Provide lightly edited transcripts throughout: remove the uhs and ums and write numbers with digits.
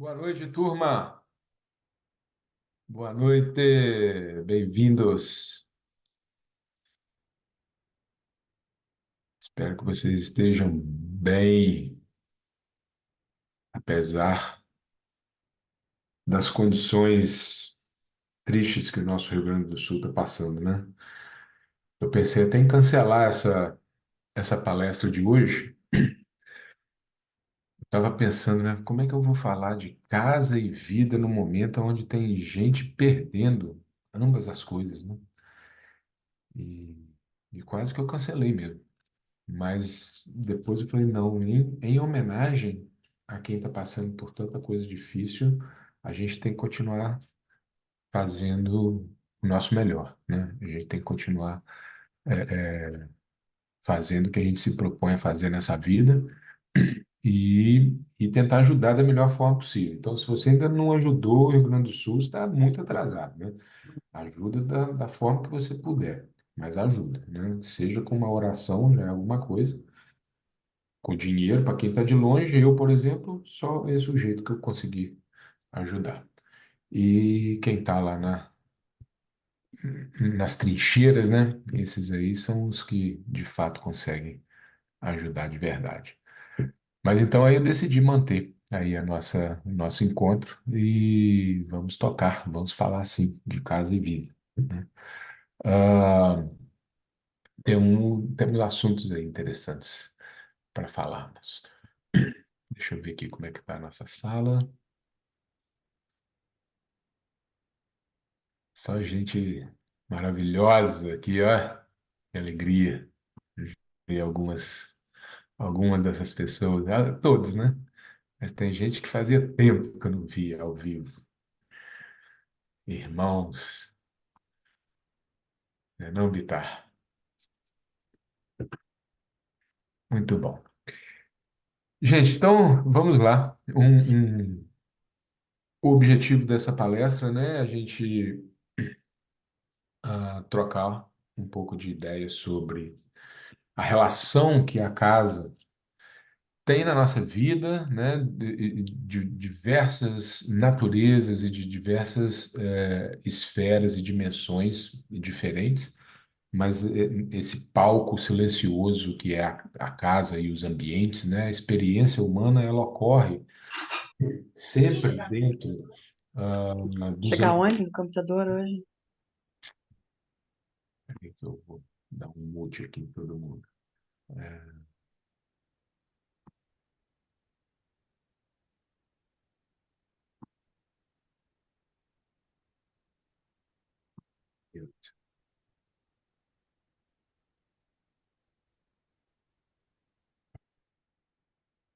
Boa noite, turma. Boa noite, bem-vindos. Espero que vocês estejam bem, apesar das condições tristes que o nosso Rio Grande do Sul está passando, né? Eu pensei até em cancelar essa palestra de hoje. Eu estava pensando, né, como é que eu vou falar de casa e vida no momento onde tem gente perdendo ambas as coisas, né? E, e quase que eu cancelei mesmo. Mas depois eu falei, não, em homenagem a quem está passando por tanta coisa difícil, a gente tem que continuar fazendo o nosso melhor, né? A gente tem que continuar fazendo o que a gente se propõe a fazer nessa vida e tentar ajudar da melhor forma possível. Então, se você ainda não ajudou o Rio Grande do Sul, está muito atrasado, né? Ajuda da forma que você puder, mas ajuda, né? Seja com uma oração, já é alguma coisa com dinheiro para quem está de longe. Eu, por exemplo, só esse é o jeito que eu consegui ajudar. E quem está lá nas trincheiras, né? Esses aí são os que de fato conseguem ajudar de verdade. Mas então aí eu decidi manter aí o nosso encontro e vamos tocar, vamos falar assim de casa e vida, né? Ah, temos assuntos aí interessantes para falarmos. Deixa eu ver aqui como é que está a nossa sala. Só gente maravilhosa aqui, ó. Que alegria ver algumas dessas pessoas. Ah, todos, né? Mas tem gente que fazia tempo que eu não via ao vivo. Irmãos, né não, Bitar? Muito bom. Gente, então vamos lá. O objetivo dessa palestra, né? A gente trocar um pouco de ideias sobre a relação que a casa tem na nossa vida, né, de diversas naturezas e de diversas esferas e dimensões diferentes, mas esse palco silencioso que é a casa e os ambientes, né, a experiência humana, ela ocorre sempre dentro dos Chegar ambientes. onde no computador hoje? Eu vou dar um mute aqui em todo mundo.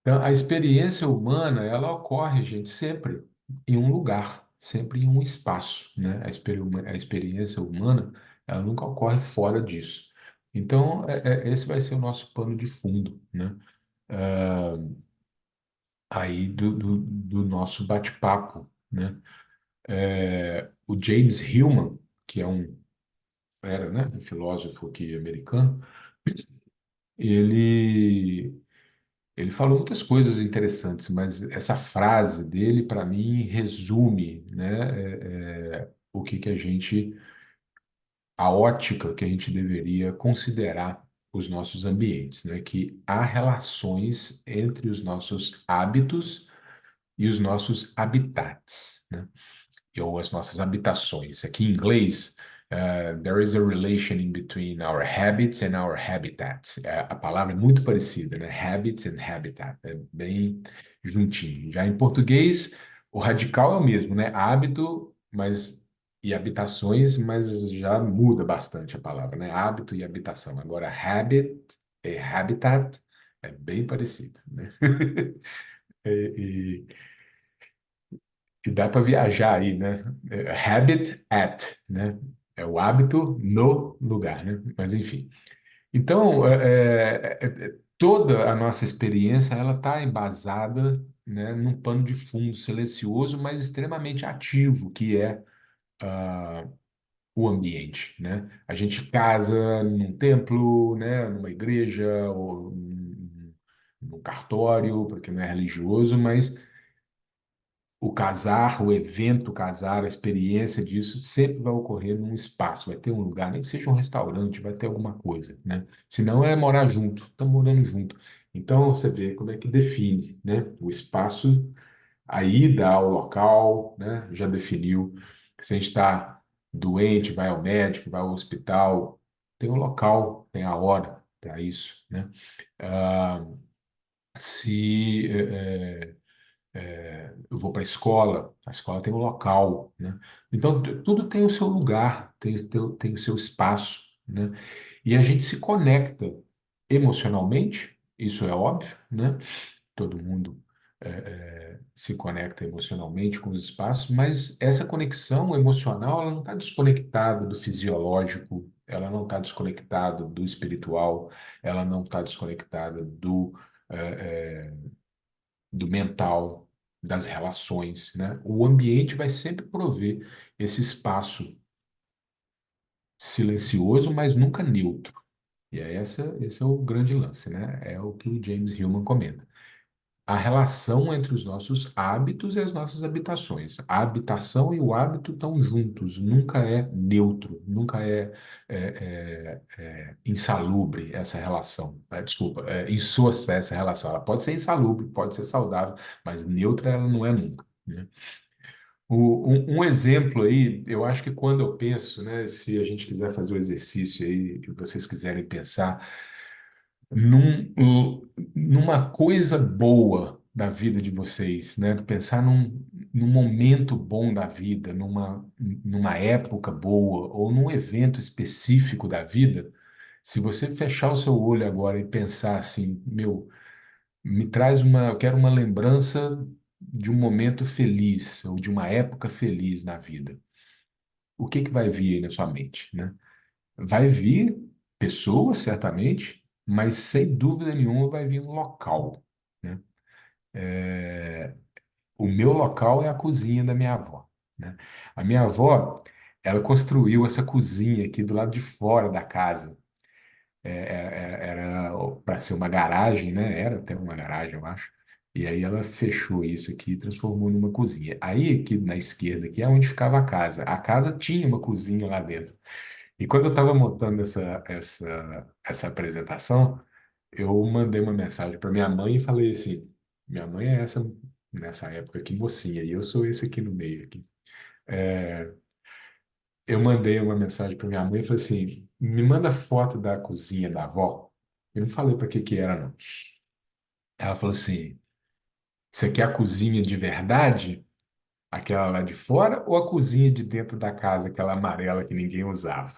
Então, a experiência humana, ela ocorre, gente, sempre em um lugar, sempre em um espaço, né? A experiência humana, ela nunca ocorre fora disso. Então, esse vai ser o nosso pano de fundo, né? Aí do nosso bate-papo, né? O James Hillman, que era, né, um filósofo aqui americano, ele Ele falou muitas coisas interessantes, mas essa frase dele, para mim, resume, né, o que a gente, a ótica que a gente deveria considerar os nossos ambientes, né, que há relações entre os nossos hábitos e os nossos habitats, né? Ou as nossas habitações. Aqui em inglês, there is a relation in between our habits and our habitats. A palavra é muito parecida, né? Habits and habitat, é bem juntinho. Já em português, o radical é o mesmo, né? Hábito, mas e habitações, mas já muda bastante a palavra, né? Hábito e habitação. Agora, habit e habitat é bem parecido, né? E, e dá para viajar aí, né? Habit at, né? É o hábito no lugar, né? Mas enfim. Então, toda a nossa experiência ela está embasada, né, num pano de fundo silencioso, mas extremamente ativo, que é o ambiente, né? A gente casa num templo, né, numa igreja ou num cartório, porque não é religioso, mas o casar, o evento casar, a experiência disso sempre vai ocorrer num espaço, vai ter um lugar, nem que seja um restaurante, vai ter alguma coisa, né? Se não é morar junto, estamos morando junto. Então você vê como é que define, né? O espaço, a ida ao local, né? Já definiu. Se a gente está doente, vai ao médico, vai ao hospital, tem o local, tem a hora para isso, né? Ah, se eu vou para a escola tem um local, né? Então, tudo tem o seu lugar, tem o seu espaço, né? E a gente se conecta emocionalmente, isso é óbvio, né? Todo mundo se conecta emocionalmente com os espaços, mas essa conexão emocional, ela não está desconectada do fisiológico, ela não está desconectada do espiritual, ela não está desconectada eh, do mental, das relações, né? O ambiente vai sempre prover esse espaço silencioso, mas nunca neutro. E é esse é o grande lance, né? É o que o James Hillman comenta. A relação entre os nossos hábitos e as nossas habitações. A habitação e o hábito estão juntos, nunca é neutro, nunca é insalubre essa relação. Desculpa, insossa essa relação. Ela pode ser insalubre, pode ser saudável, mas neutra ela não é nunca, né? Um exemplo aí, eu acho que quando eu penso, né, se a gente quiser fazer o exercício aí, que vocês quiserem pensar, numa coisa boa da vida de vocês, né? Pensar num momento bom da vida, numa época boa ou num evento específico da vida. Se você fechar o seu olho agora e pensar assim, meu, eu quero uma lembrança de um momento feliz ou de uma época feliz na vida. O que que vai vir aí na sua mente, né? Vai vir pessoas, certamente, mas sem dúvida nenhuma vai vir um local, né? O meu local é a cozinha da minha avó, né? A minha avó, ela construiu essa cozinha aqui do lado de fora da casa. Era para ser uma garagem, né? Era até uma garagem, eu acho. E aí ela fechou isso aqui e transformou numa cozinha. Aí aqui na esquerda aqui é onde ficava a casa. A casa tinha uma cozinha lá dentro. E quando eu estava montando essa apresentação, eu mandei uma mensagem para minha mãe e falei assim: minha mãe é essa, nessa época aqui, mocinha, e eu sou esse aqui no meio aqui. É, eu mandei uma mensagem para minha mãe e falei assim: me manda foto da cozinha da avó. Eu não falei para que era, não. Ela falou assim: você quer a cozinha de verdade? Aquela lá de fora ou a cozinha de dentro da casa, aquela amarela que ninguém usava?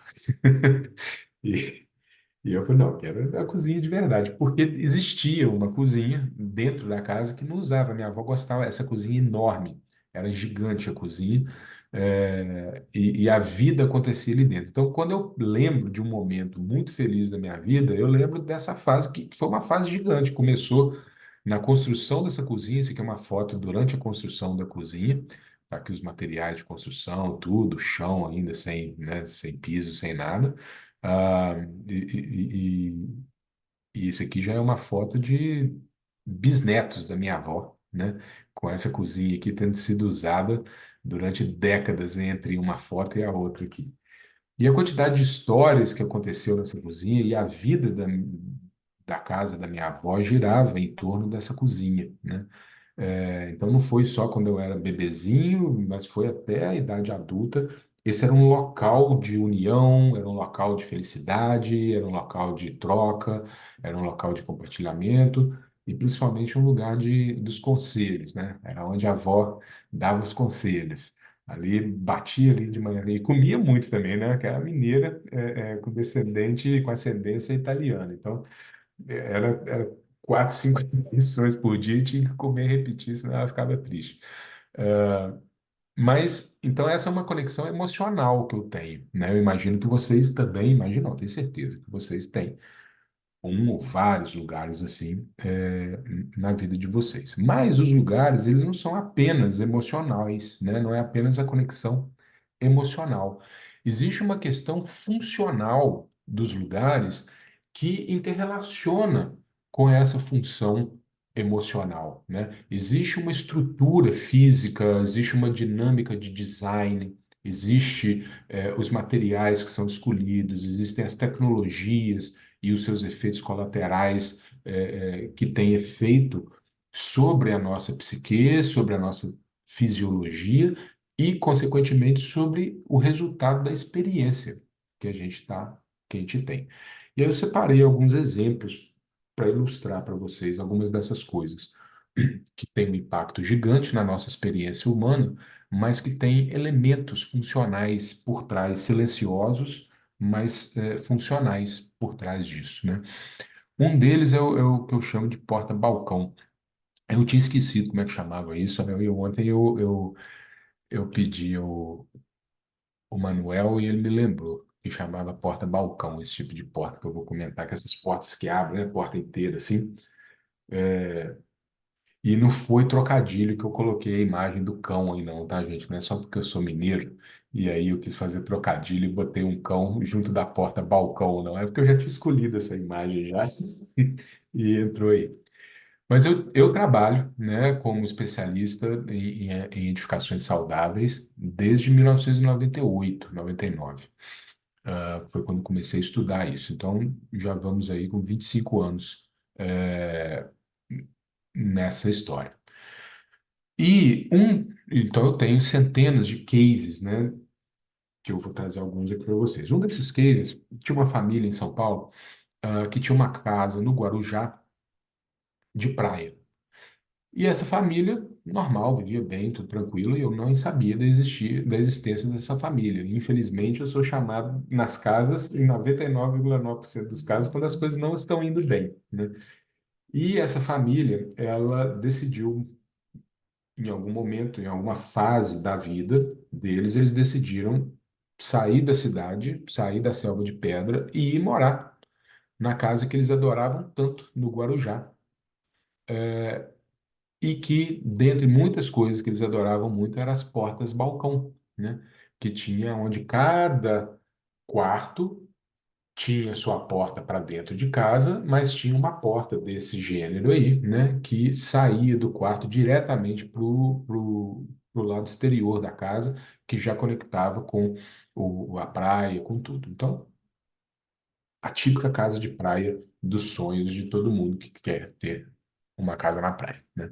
E, E eu falei, não, quero a cozinha de verdade, porque existia uma cozinha dentro da casa que não usava. Minha avó gostava, essa cozinha enorme, era gigante a cozinha, e a vida acontecia ali dentro. Então, quando eu lembro de um momento muito feliz da minha vida, eu lembro dessa fase que foi uma fase gigante. Começou na construção dessa cozinha, isso aqui é uma foto durante a construção da cozinha, tá aqui os materiais de construção, tudo, chão ainda sem, né, sem piso, sem nada. Ah, e, e- e- e isso aqui já é uma foto de bisnetos da minha avó, né? Com essa cozinha aqui tendo sido usada durante décadas entre uma foto e a outra aqui. E a quantidade de histórias que aconteceu nessa cozinha e a vida da casa da minha avó girava em torno dessa cozinha, né? Então não foi só quando eu era bebezinho, mas foi até a idade adulta. Esse era um local de união, era um local de felicidade, era um local de troca, era um local de compartilhamento e principalmente um lugar dos conselhos, né? Era onde a avó dava os conselhos. Ali batia ali de manhã e comia muito também, né? Que era mineira, com descendente, com ascendência italiana. Então era quatro, cinco refeições por dia e tinha que comer e repetir, senão ela ficava triste. Ah, mas, então, essa é uma conexão emocional que eu tenho, né? Eu imagino que vocês também, imagino, não, tenho certeza que vocês têm um ou vários lugares assim na vida de vocês. Mas os lugares, eles não são apenas emocionais, né? Não é apenas a conexão emocional. Existe uma questão funcional dos lugares que interrelaciona com essa função emocional, né? Existe uma estrutura física, existe uma dinâmica de design, existe os materiais que são escolhidos, existem as tecnologias e os seus efeitos colaterais que têm efeito sobre a nossa psique, sobre a nossa fisiologia e, consequentemente, sobre o resultado da experiência que a gente tá, que a gente tem. E aí eu separei alguns exemplos para ilustrar para vocês algumas dessas coisas que têm um impacto gigante na nossa experiência humana, mas que têm elementos funcionais por trás, silenciosos, mas funcionais por trás disso, né? Um deles é o que eu chamo de porta-balcão. Eu tinha esquecido como é que chamava isso, né? Ontem eu pedi o Manuel e ele me lembrou que chamava porta-balcão, esse tipo de porta que eu vou comentar, que essas portas que abrem, né? Porta inteira, assim. E não foi trocadilho que eu coloquei a imagem do cão aí, não, tá, gente? Não é só porque eu sou mineiro e aí eu quis fazer trocadilho e botei um cão junto da porta balcão, não. É porque eu já tinha escolhido essa imagem já e entrou aí. Mas eu trabalho, né, como especialista em edificações saudáveis desde 1998, 99. Foi quando comecei a estudar isso. Então, já vamos aí com 25 anos eh, nessa história. Então eu tenho centenas de cases, né, que eu vou trazer alguns aqui para vocês. Um desses cases, tinha uma família em São Paulo, que tinha uma casa no Guarujá de praia. E essa família, normal, vivia bem, tudo tranquilo, e eu não sabia da existência dessa família. Infelizmente, eu sou chamado nas casas, em 99,9% dos casos, quando as coisas não estão indo bem, né? E essa família, ela decidiu em algum momento, em alguma fase da vida deles, eles decidiram sair da cidade, sair da selva de pedra e ir morar na casa que eles adoravam tanto, no Guarujá. E que, dentre muitas coisas que eles adoravam muito, eram as portas balcão, né? Que tinha onde cada quarto tinha sua porta para dentro de casa, mas tinha uma porta desse gênero aí, né, que saía do quarto diretamente pro lado exterior da casa, que já conectava com a praia, com tudo. Então, a típica casa de praia dos sonhos de todo mundo que quer ter uma casa na praia, né?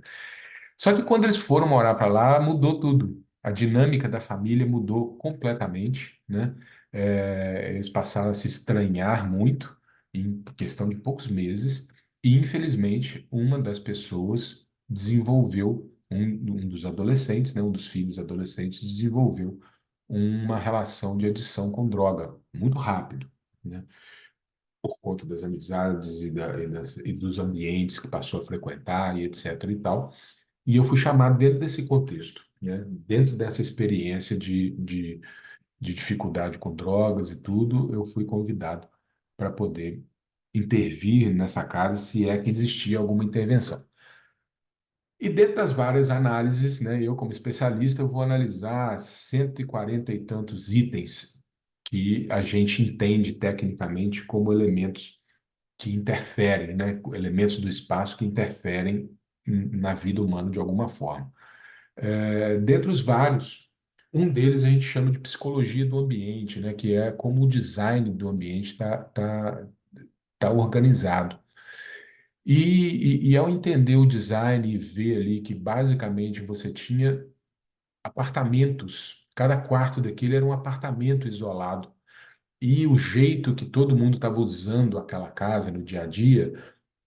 Só que quando eles foram morar para lá, mudou tudo. A dinâmica da família mudou completamente, né? Eles passaram a se estranhar muito em questão de poucos meses e, infelizmente, uma das pessoas desenvolveu, um dos adolescentes, né? Um dos filhos adolescentes desenvolveu uma relação de adição com droga muito rápido, né? Por conta das amizades e dos ambientes que passou a frequentar e etc. e tal. E eu fui chamado dentro desse contexto, né? Dentro dessa experiência de dificuldade com drogas e tudo, eu fui convidado para poder intervir nessa casa, se é que existia alguma intervenção. E dentro das várias análises, né, eu como especialista, eu vou analisar 140 e tantos itens que a gente entende tecnicamente como elementos que interferem, né, elementos do espaço que interferem na vida humana de alguma forma. Dentre os vários, um deles a gente chama de psicologia do ambiente, né, que é como o design do ambiente tá organizado. E ao entender o design e ver ali que basicamente você tinha apartamentos, cada quarto daquele era um apartamento isolado, e o jeito que todo mundo estava usando aquela casa no dia a dia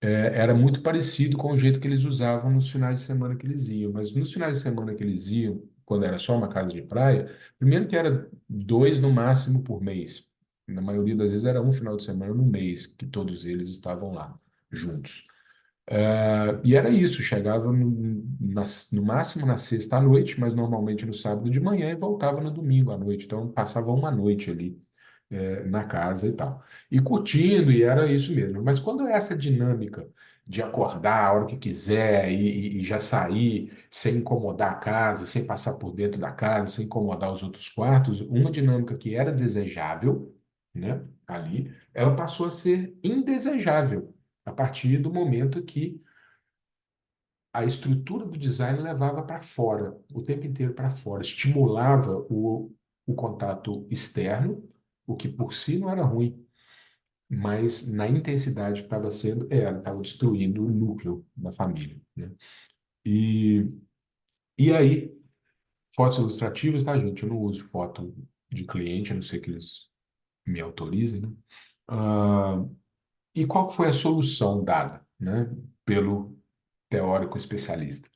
era muito parecido com o jeito que eles usavam nos finais de semana que eles iam. Mas nos finais de semana que eles iam, quando era só uma casa de praia, primeiro que era dois no máximo por mês. Na maioria das vezes era um final de semana no mês que todos eles estavam lá juntos. E era isso, chegava no máximo na sexta à noite, mas normalmente no sábado de manhã e voltava no domingo à noite. Então passava uma noite ali na casa e tal. E curtindo, e era isso mesmo. Mas quando é essa dinâmica de acordar a hora que quiser e já sair sem incomodar a casa, sem passar por dentro da casa, sem incomodar os outros quartos, uma dinâmica que era desejável, né, ali, ela passou a ser indesejável a partir do momento que a estrutura do design levava para fora, o tempo inteiro para fora, estimulava o contato externo, o que por si não era ruim, mas na intensidade que estava sendo, ela estava destruindo o núcleo da família, né? E, e aí, fotos ilustrativas, tá, gente? Eu não uso foto de cliente, a não ser que eles me autorizem, né? Ah, e qual que foi a solução dada, né, pelo teórico especialista?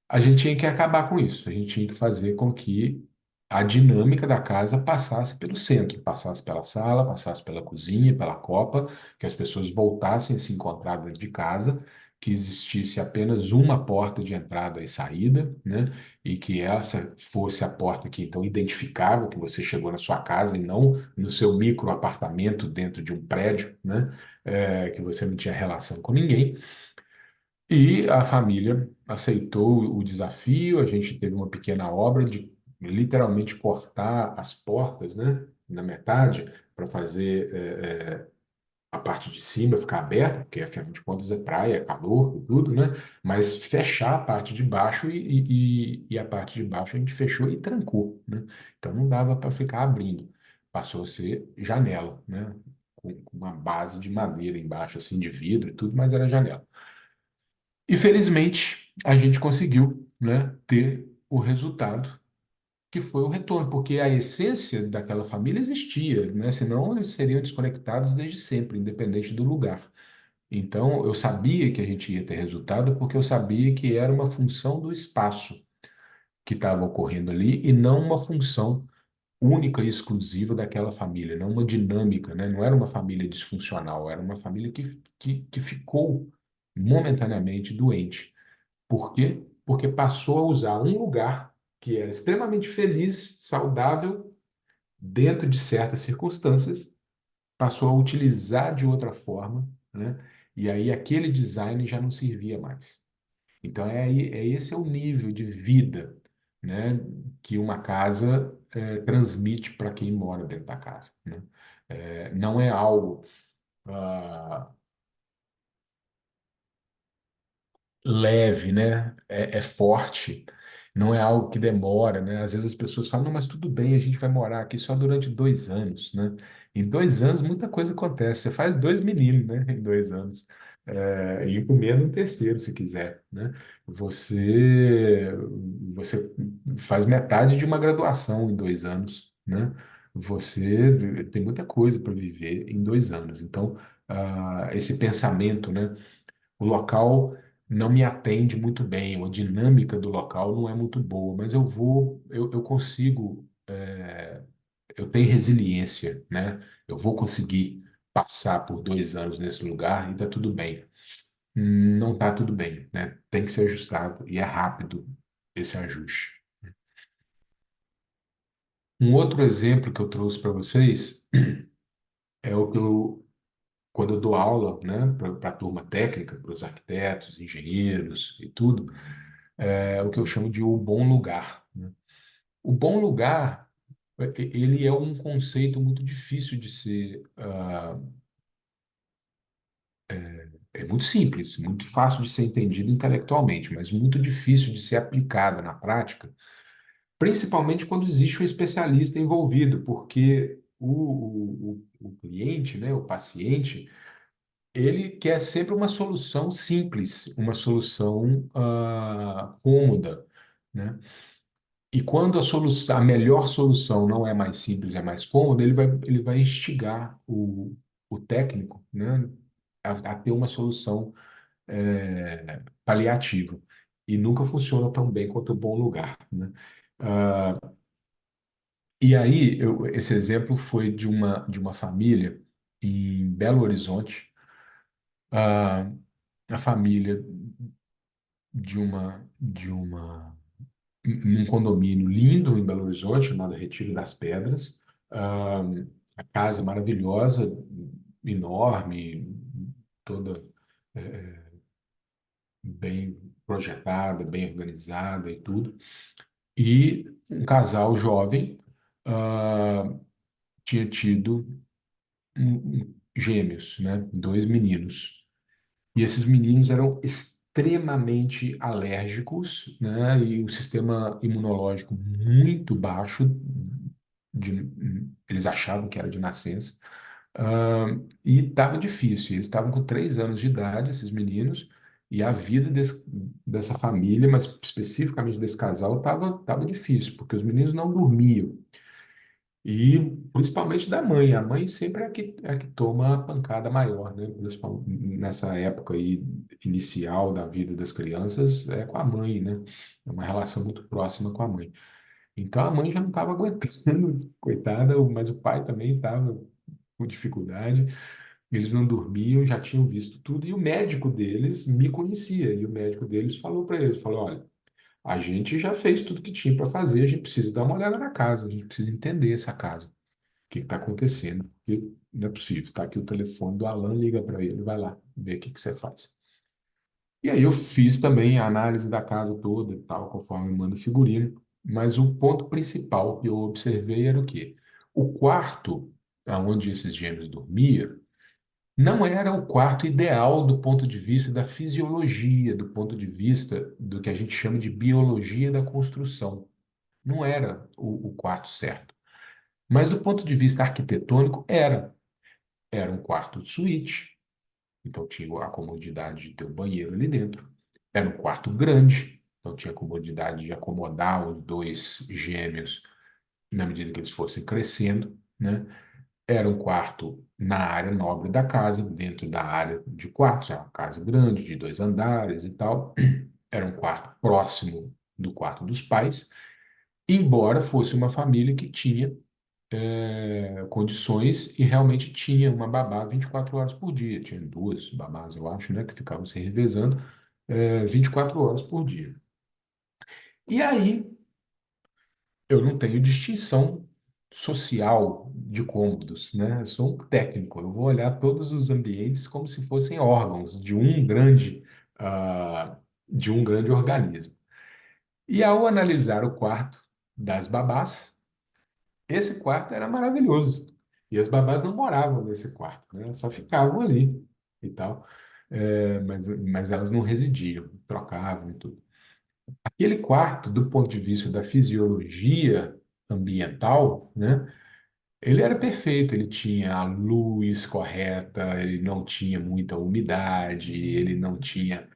A gente tinha que acabar com isso. A gente tinha que fazer com que a dinâmica da casa passasse pelo centro, passasse pela sala, passasse pela cozinha, pela copa, que as pessoas voltassem a se encontrar dentro de casa, que existisse apenas uma porta de entrada e saída, né? E que essa fosse a porta que então identificava que você chegou na sua casa e não no seu micro apartamento dentro de um prédio, né? Que você não tinha relação com ninguém. E a família aceitou o desafio. A gente teve uma pequena obra de literalmente cortar as portas, né, na metade, para fazer a parte de cima ficar aberta, porque afinal de contas é praia, é calor e tudo, né? Mas fechar a parte de baixo e a parte de baixo a gente fechou e trancou, né? Então não dava para ficar abrindo. Passou a ser janela, né? Com uma base de madeira embaixo, assim, de vidro e tudo, mas era janela. E felizmente a gente conseguiu, né, ter o resultado que foi o retorno, porque a essência daquela família existia, né? Senão eles seriam desconectados desde sempre, independente do lugar. Então eu sabia que a gente ia ter resultado porque eu sabia que era uma função do espaço que estava ocorrendo ali e não uma função única e exclusiva daquela família, não uma dinâmica, né? Não era uma família disfuncional, era uma família que ficou momentaneamente doente. Por quê? Porque passou a usar um lugar que era extremamente feliz, saudável, dentro de certas circunstâncias, passou a utilizar de outra forma, né? E aí aquele design já não servia mais. Então esse é o nível de vida, né, que uma casa transmite para quem mora dentro da casa, né? Não é algo ah, leve, né? É forte, não é algo que demora, né? Às vezes as pessoas falam, não, mas tudo bem, a gente vai morar aqui só durante 2 anos, né? Em 2 anos muita coisa acontece. Você faz dois meninos, né? Em 2 anos. E comer no terceiro, se quiser, né? Você, você faz metade de uma graduação em 2 anos, né? Você tem muita coisa para viver em 2 anos. Então, esse pensamento, né? O local não me atende muito bem, a dinâmica do local não é muito boa, mas eu consigo, eu tenho resiliência, né? Eu vou conseguir passar por 2 anos nesse lugar e tá tudo bem. Não tá tudo bem, né? Tem que ser ajustado e é rápido esse ajuste. Um outro exemplo que eu trouxe para vocês é o que quando eu dou aula, né, para a turma técnica, para os arquitetos, engenheiros e tudo, o que eu chamo de o bom lugar, né? O bom lugar, ele é um conceito muito difícil de ser, é muito simples, muito fácil de ser entendido intelectualmente, mas muito difícil de ser aplicado na prática, principalmente quando existe um especialista envolvido, porque o cliente, né, o paciente, ele quer sempre uma solução simples, uma solução cômoda, né? E quando a melhor solução não é mais simples, é mais cômoda, ele vai instigar o técnico, né, a ter uma solução paliativa. E nunca funciona tão bem quanto o bom lugar, né? Ah, e aí, esse exemplo foi de uma família em Belo Horizonte. Ah, a família num condomínio lindo em Belo Horizonte, chamado Retiro das Pedras. Ah, a casa maravilhosa, enorme, toda bem projetada, bem organizada e tudo. E um casal jovem tinha tido gêmeos, né? Dois meninos. E esses meninos eram extremamente alérgicos, né? E o sistema imunológico muito baixo, eles achavam que era de nascença. E estava difícil. Eles estavam com 3 anos de idade, esses meninos, e a vida dessa família, mas especificamente desse casal, tava difícil, porque os meninos não dormiam. E principalmente da mãe. A mãe sempre é a que toma a pancada maior, né? Nessa época aí inicial da vida das crianças, é com a mãe, né? É uma relação muito próxima com a mãe. Então a mãe já não estava aguentando, coitada, mas o pai também estava com dificuldade. Eles não dormiam, já tinham visto tudo, e o médico deles me conhecia, e o médico deles falou para eles, falou, olha, a gente já fez tudo que tinha para fazer, a gente precisa dar uma olhada na casa, a gente precisa entender essa casa, o que está acontecendo, porque não é possível, está aqui o telefone do Alan, liga para ele, vai lá, ver o que que você faz. E aí eu fiz também a análise da casa toda, e tal, conforme manda o figurino, mas o ponto principal que eu observei era o quê? O quarto onde esses gêmeos dormiam não era o quarto ideal do ponto de vista da fisiologia, do ponto de vista do que a gente chama de biologia da construção. Não era o quarto certo. Mas do ponto de vista arquitetônico, era. Era um quarto suíte, então tinha a comodidade de ter um banheiro ali dentro. Era um quarto grande, então tinha a comodidade de acomodar os dois gêmeos na medida que eles fossem crescendo, né? Era um quarto na área nobre da casa, dentro da área de quartos, era uma casa grande, de 2 andares e tal. Era um quarto próximo do quarto dos pais, embora fosse uma família que tinha condições e realmente tinha uma babá 24 horas por dia. Tinha duas babás, eu acho, né, que ficavam se revezando 24 horas por dia. E aí eu não tenho distinção social de cômodos, né? Eu sou um técnico, eu vou olhar todos os ambientes como se fossem órgãos de um grande organismo. E ao analisar o quarto das babás, esse quarto era maravilhoso. E as babás não moravam nesse quarto, né? Elas só ficavam ali e tal. Mas elas não residiam, trocavam e tudo. Aquele quarto, do ponto de vista da fisiologia ambiental, né? Ele era perfeito, ele tinha a luz correta, ele não tinha muita umidade, ele não tinha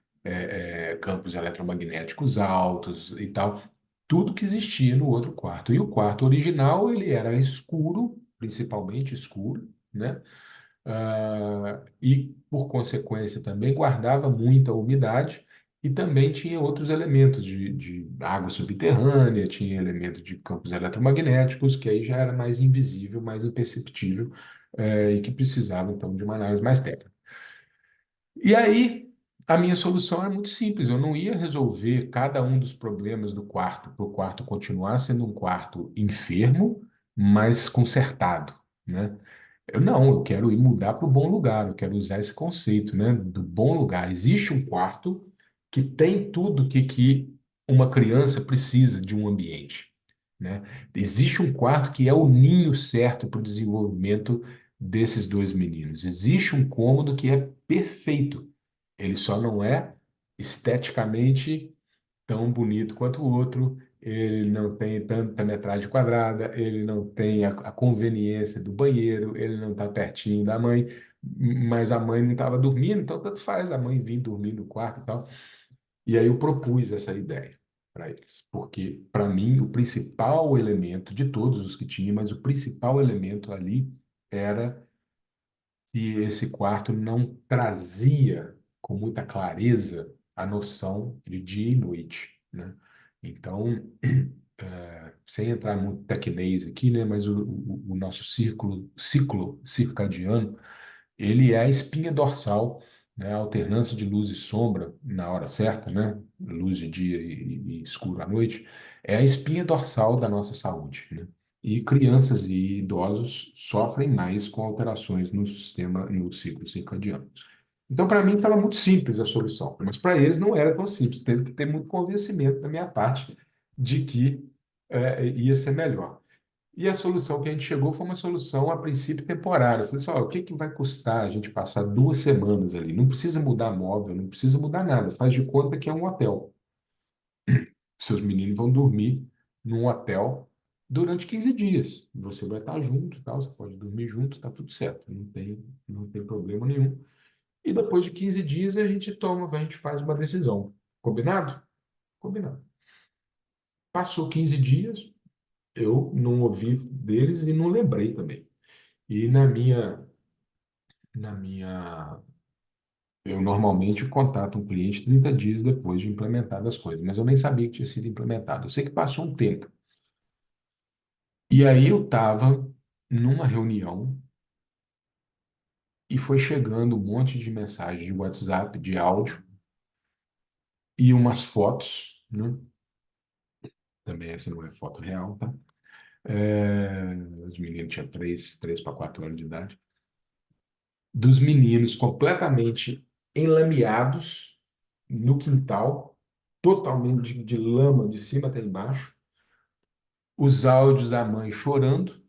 campos eletromagnéticos altos e tal. Tudo que existia no outro quarto. E o quarto original, ele era escuro, principalmente escuro, né? E, por consequência, também guardava muita umidade e também tinha outros elementos de água subterrânea, tinha elementos de campos eletromagnéticos, que aí já era mais invisível, mais imperceptível, e que precisava, então, de uma análise mais técnica. E aí, a minha solução era muito simples. Eu não ia resolver cada um dos problemas do quarto para o quarto continuar sendo um quarto enfermo, mas consertado, né? Eu quero ir mudar para o bom lugar. Eu quero usar esse conceito, né, do bom lugar. Existe um quarto que tem tudo que uma criança precisa de um ambiente, né? Existe um quarto que é o ninho certo para o desenvolvimento desses dois meninos. Existe um cômodo que é perfeito. Ele só não é esteticamente tão bonito quanto o outro. Ele não tem tanta metragem quadrada, ele não tem a conveniência do banheiro, ele não está pertinho da mãe, mas a mãe não estava dormindo, então tanto faz a mãe vir dormir no quarto e tal. E aí eu propus essa ideia para eles, porque para mim o principal elemento de todos os que tinha, mas o principal elemento ali era que esse quarto não trazia com muita clareza a noção de dia e noite, né? Então, sem entrar muito tecnês aqui, né? Mas o nosso ciclo circadiano, ele é a espinha dorsal, né? A alternância de luz e sombra na hora certa, né? Luz de dia e escuro à noite, é a espinha dorsal da nossa saúde, né? E crianças e idosos sofrem mais com alterações no sistema, no ciclo circadiano. Então, para mim, estava muito simples a solução, mas para eles não era tão simples. Teve que ter muito convencimento da minha parte de que ia ser melhor. E a solução que a gente chegou foi uma solução, a princípio, temporária. Eu falei assim, ó, o que que vai custar a gente passar 2 semanas ali? Não precisa mudar móvel, não precisa mudar nada. Faz de conta que é um hotel. Seus meninos vão dormir num hotel durante 15 dias. Você vai estar junto, e tal, você pode dormir junto, tá tudo certo. Não tem problema nenhum. E depois de 15 dias a gente faz uma decisão. Combinado? Combinado. Passou 15 dias, eu não ouvi deles e não lembrei também. E na minha, eu normalmente contato um cliente 30 dias depois de implementar as coisas, mas eu nem sabia que tinha sido implementado. Eu sei que passou um tempo. E aí eu estava numa reunião e foi chegando um monte de mensagem de WhatsApp, de áudio e umas fotos, né? Também essa não é foto real, tá? É, os meninos tinham 3 para 4 anos de idade. Dos meninos completamente enlameados no quintal, totalmente de lama de cima até embaixo. Os áudios da mãe chorando,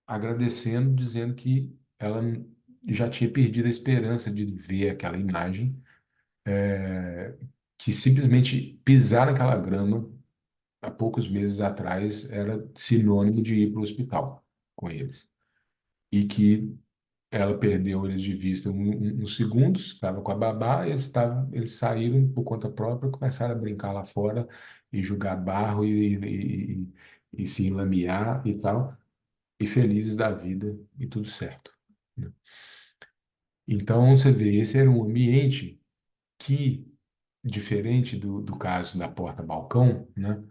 agradecendo, dizendo que ela já tinha perdido a esperança de ver aquela imagem, que simplesmente pisar naquela grama há poucos meses atrás era sinônimo de ir para o hospital com eles. E que ela perdeu eles de vista uns segundos, estava com a babá, eles saíram por conta própria, começaram a brincar lá fora e jogar barro e se enlamear e tal, e felizes da vida e tudo certo, né? Então, você vê, esse era um ambiente que, diferente do caso da porta-balcão, né,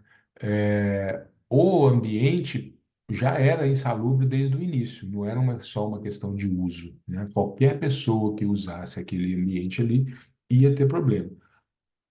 o ambiente já era insalubre desde o início, não era só uma questão de uso, né? Qualquer pessoa que usasse aquele ambiente ali ia ter problema.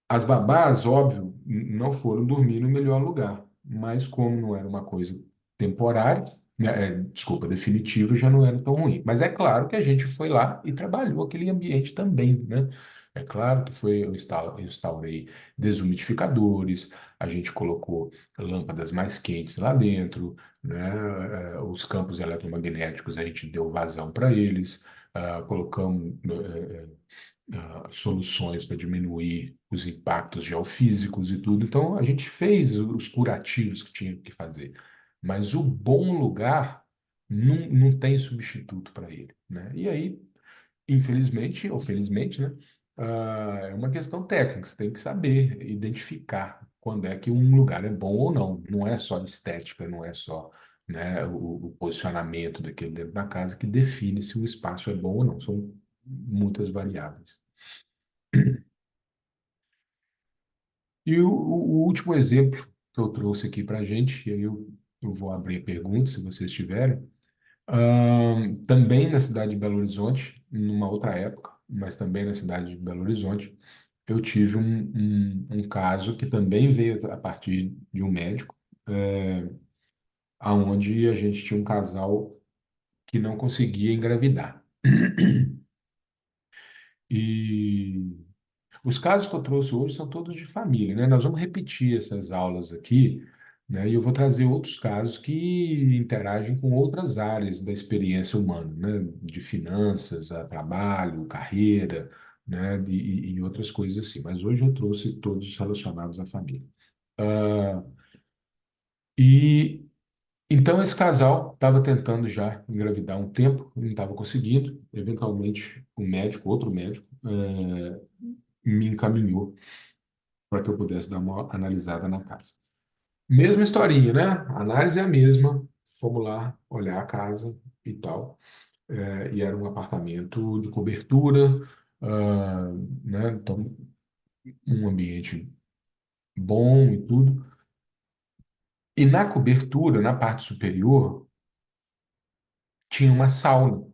As babás, óbvio, não foram dormir no melhor lugar, mas como não era uma coisa temporária, né, desculpa, definitiva, já não era tão ruim. Mas é claro que a gente foi lá e trabalhou aquele ambiente também, né? É claro que eu instaurei desumidificadores, a gente colocou lâmpadas mais quentes lá dentro, né? Os campos eletromagnéticos a gente deu vazão para eles, colocamos soluções para diminuir os impactos geofísicos e tudo. Então, a gente fez os curativos que tinha que fazer. Mas o bom lugar não tem substituto para ele, né? E aí, infelizmente ou felizmente, né? É uma questão técnica. Você tem que saber identificar quando é que um lugar é bom ou não. Não é só estética, não é só, né, o posicionamento daquele dentro da casa que define se o espaço é bom ou não. São muitas variáveis. E o último exemplo que eu trouxe aqui para a gente, e aí eu vou abrir a pergunta, se vocês tiverem, também na cidade de Belo Horizonte, numa outra época, mas também na cidade de Belo Horizonte, eu tive um caso que também veio a partir de um médico, aonde a gente tinha um casal que não conseguia engravidar. E os casos que eu trouxe hoje são todos de família, né? Nós vamos repetir essas aulas aqui, né? E eu vou trazer outros casos que interagem com outras áreas da experiência humana, né? De finanças, a trabalho, carreira, né? E outras coisas assim. Mas hoje eu trouxe todos relacionados à família. Ah, e então esse casal estava tentando já engravidar há um tempo, não estava conseguindo. Eventualmente, um médico, outro médico, me encaminhou para que eu pudesse dar uma analisada na casa. Mesma historinha, né? A análise é a mesma. Fomos lá olhar a casa e tal. E era um apartamento de cobertura, né? Então, um ambiente bom e tudo. E na cobertura, na parte superior, tinha uma sauna.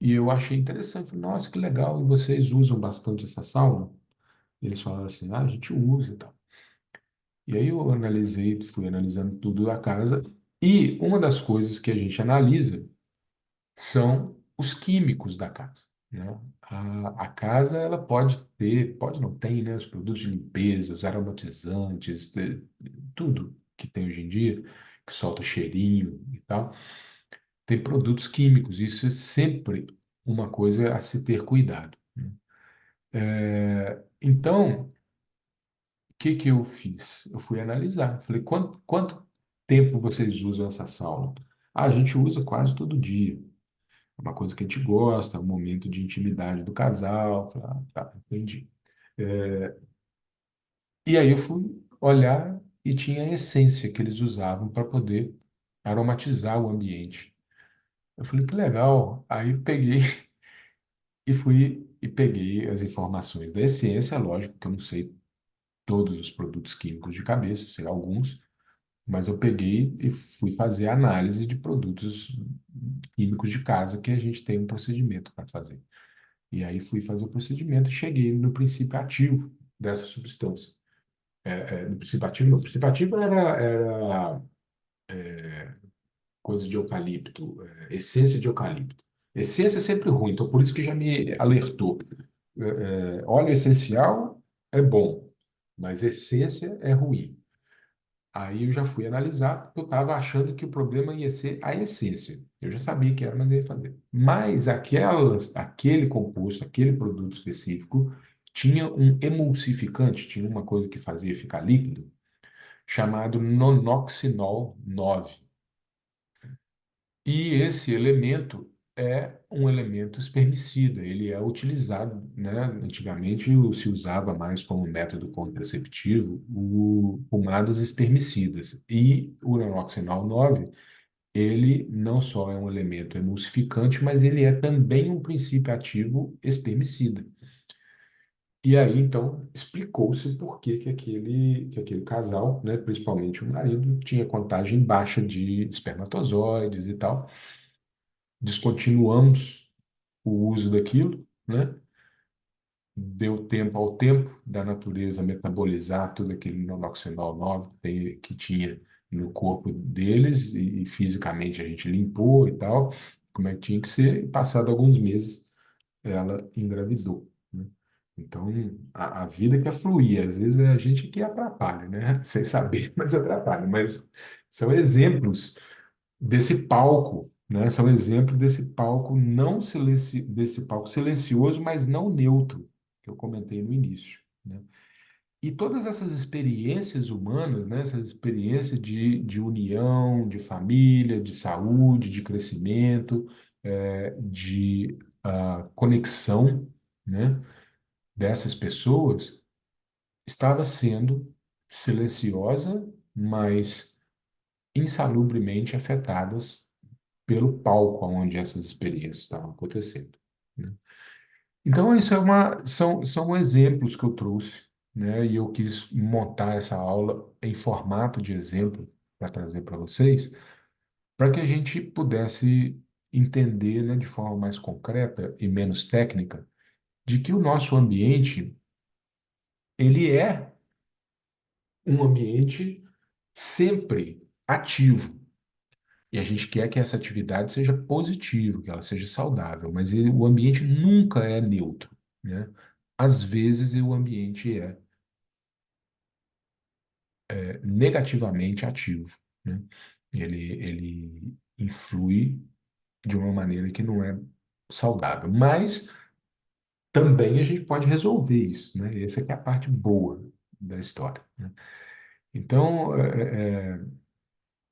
E eu achei interessante. Falei, nossa, que legal. E vocês usam bastante essa sauna? Eles falaram assim, ah, a gente usa e tal. E aí eu analisei, fui analisando tudo da casa, e uma das coisas que a gente analisa são os químicos da casa, né? A casa, ela pode ter, pode não tem, né? Os produtos de limpeza, os aromatizantes, tudo que tem hoje em dia, que solta cheirinho e tal, tem produtos químicos. Isso é sempre uma coisa a se ter cuidado, né? Então, o que que eu fiz? Eu fui analisar. Falei, quanto tempo vocês usam essa sauna? Ah, a gente usa quase todo dia. É uma coisa que a gente gosta, é um momento de intimidade do casal. Falei, ah, tá, entendi. E aí eu fui olhar e tinha a essência que eles usavam para poder aromatizar o ambiente. Eu falei, que legal. Aí eu peguei e fui e peguei as informações da essência. Lógico que eu não sei todos os produtos químicos de cabeça, sei alguns, mas eu peguei e fui fazer a análise de produtos químicos de casa que a gente tem um procedimento para fazer. E aí fui fazer o procedimento e cheguei no princípio ativo dessa substância. No princípio ativo, não. O princípio ativo era coisa de eucalipto, essência de eucalipto. Essência é sempre ruim, então por isso que já me alertou. Óleo essencial é bom, mas essência é ruim. Aí eu já fui analisar, porque eu estava achando que o problema ia ser a essência. Eu já sabia que era, mas eu ia fazer. Mas aquele composto, aquele produto específico, tinha um emulsificante, tinha uma coisa que fazia ficar líquido, chamado nonoxinol 9. E esse elemento é um elemento espermicida, ele é utilizado, né? Antigamente se usava mais como método contraceptivo pomadas espermicidas. E o inoxidil 9, ele não só é um elemento emulsificante, mas ele é também um princípio ativo espermicida. E aí, então, explicou-se por que que aquele casal, né, principalmente o marido, tinha contagem baixa de espermatozoides e tal. Descontinuamos o uso daquilo, né? Deu tempo ao tempo da natureza metabolizar tudo aquele nonoxinol 9 que tinha no corpo deles e fisicamente a gente limpou e tal, como é que tinha que ser, e passado alguns meses ela engravidou, né? Então, a vida quer fluir, às vezes é a gente que atrapalha, né? Sem saber, mas atrapalha. Mas são exemplos desse palco, né? São exemplos desse palco desse palco silencioso, mas não neutro, que eu comentei no início, né? E todas essas experiências humanas, né? Essas experiências de união, de família, de saúde, de crescimento, de conexão, né? Dessas pessoas, estava sendo silenciosa, mas insalubremente afetadas pelo palco onde essas experiências estavam acontecendo, né? Então, isso são exemplos que eu trouxe, né? E eu quis montar essa aula em formato de exemplo para trazer para vocês, para que a gente pudesse entender, né, de forma mais concreta e menos técnica, de que o nosso ambiente, ele é um ambiente sempre ativo. E a gente quer que essa atividade seja positiva, que ela seja saudável, mas o ambiente nunca é neutro, né? Às vezes o ambiente é negativamente ativo, né? Ele influi de uma maneira que não é saudável, mas também a gente pode resolver isso, né? Essa que é a parte boa da história, né? Então,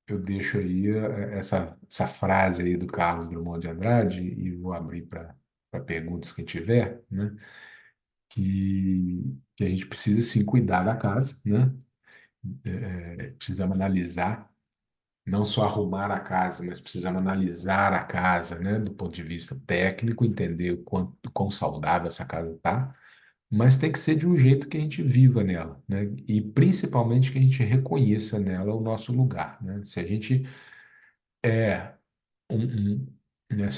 eu deixo aí essa frase aí do Carlos Drummond de Andrade e vou abrir para perguntas que tiver, né? Que a gente precisa sim cuidar da casa, né? Precisamos analisar, não só arrumar a casa, mas precisamos analisar a casa, né? Do ponto de vista técnico, entender quão saudável essa casa está, mas tem que ser de um jeito que a gente viva nela, né? E principalmente que a gente reconheça nela o nosso lugar, né? Se a gente é né?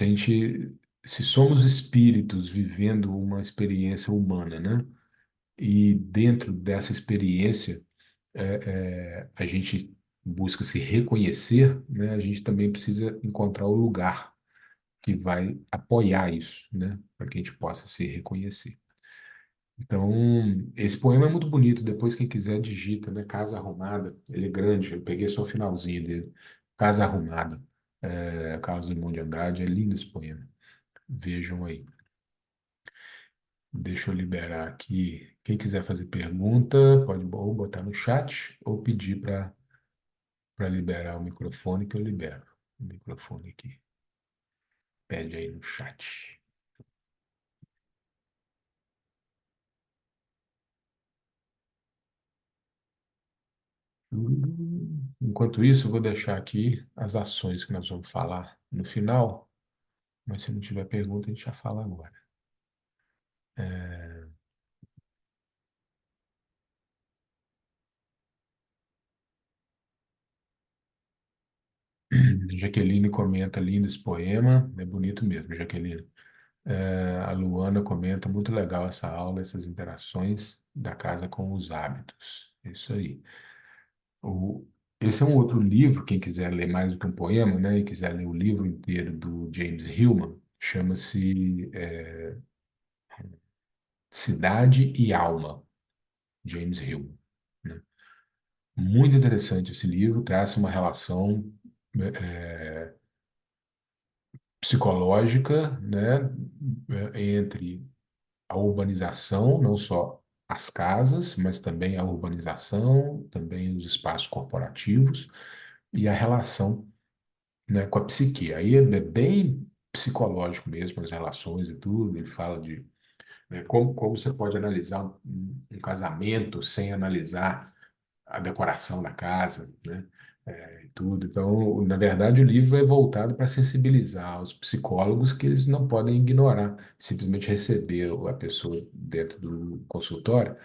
Se somos espíritos vivendo uma experiência humana, né? E dentro dessa experiência, a gente busca se reconhecer, né? A gente também precisa encontrar o lugar que vai apoiar isso, né? Para que a gente possa se reconhecer. Então, esse poema é muito bonito. Depois, quem quiser, digita, né? Casa Arrumada. Ele é grande, eu peguei só o finalzinho dele. Casa Arrumada. Carlos Drummond de Andrade. É lindo esse poema. Vejam aí. Deixa eu liberar aqui. Quem quiser fazer pergunta, pode ou botar no chat ou pedir para liberar o microfone que eu libero. O microfone aqui. Pede aí no chat. Enquanto isso, eu vou deixar aqui as ações que nós vamos falar no final, mas se não tiver pergunta, a gente já fala agora. É, Jaqueline comenta, lindo esse poema, é bonito mesmo, Jaqueline. A Luana comenta, muito legal essa aula, essas interações da casa com os hábitos. Isso aí. O, Esse é um outro livro, quem quiser ler mais do que um poema, né, e quiser ler o livro inteiro do James Hillman, chama-se Cidade e Alma, James Hillman, né? Muito interessante esse livro, traça uma relação psicológica, né, entre a urbanização, não só as casas, mas também a urbanização, também os espaços corporativos e a relação, né, com a psique. Aí é bem psicológico mesmo, as relações e tudo. Ele fala de, né, como você pode analisar um casamento sem analisar a decoração da casa, né? E tudo. Então, na verdade, o livro é voltado para sensibilizar os psicólogos que eles não podem ignorar, simplesmente receber a pessoa dentro do consultório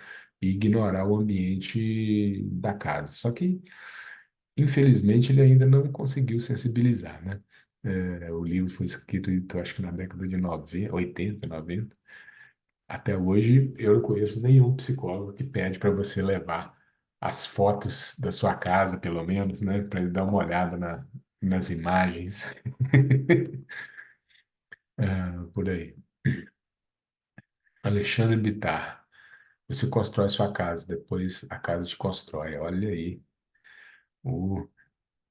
e ignorar o ambiente da casa. Só que, infelizmente, ele ainda não conseguiu sensibilizar, né? O livro foi escrito, então, acho que na década de 90, 80, 90. Até hoje, eu não conheço nenhum psicólogo que pede para você levar as fotos da sua casa, pelo menos, né, para ele dar uma olhada nas imagens. Por aí. Alexandre Bittar. Você constrói sua casa, depois a casa te constrói. Olha aí, o